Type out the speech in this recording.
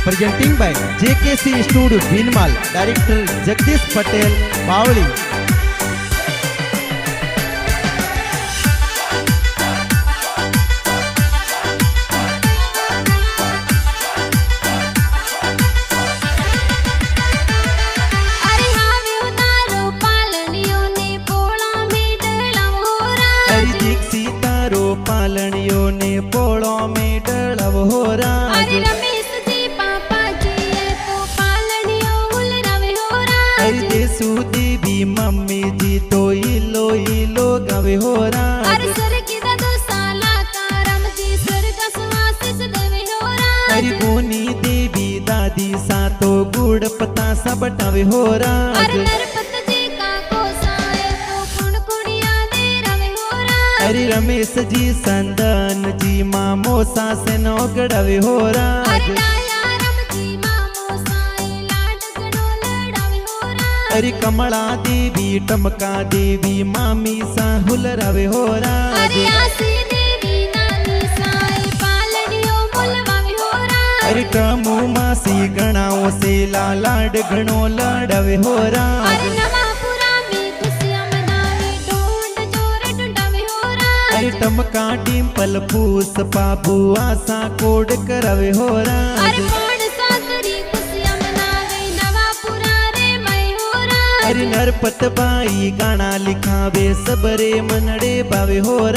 presenting by JKC Studio Vinmal, Director Jagdish Patel, Pavli. पालनियों ने पोड़ो में डलव हो राज। अरे रमेश जी पापा जी ये तो पालनियों उलरवे हो राज। अरे देसु देवी मम्मी जी तो इलो गवे हो राज। अरे सर की दादू साला कारम जी सर का सुवासिस देवे हो राज। अरे बोनी देवी दादी सा तो गुड़ पता सब बटावे हो राज। अरे नरपत जी का कोसाए तो कुण कुणिया दे रवे हो राज। अरे रमेश जी संदन जी मामो सासे नो गड़वे हो राज। अरे दयाराम जी मामो साए लाड गणो लड़ावे हो राज। अरे कमला देवी टमका देवी मामी साहुल रवे हो राज। अरे आसी देवी नानी साए पालनियों बोलवावे हो राज। अरे टमू मासी गणाओ से लाड गणो लड़वे हो राज। अरे नवापुरा में खुशियां मनावे ढूंढ जोर ढूंढावे हो राज। अरे टमका डिम्पल पूस बाबू आसा कोड करवे हो राज। अरे कोड साकरी खुशियां मनावे नवापुरा रे मैं हो राज। अरे नरपत बाई गाना लिखावे सबरे मनड़े बावे हो राज।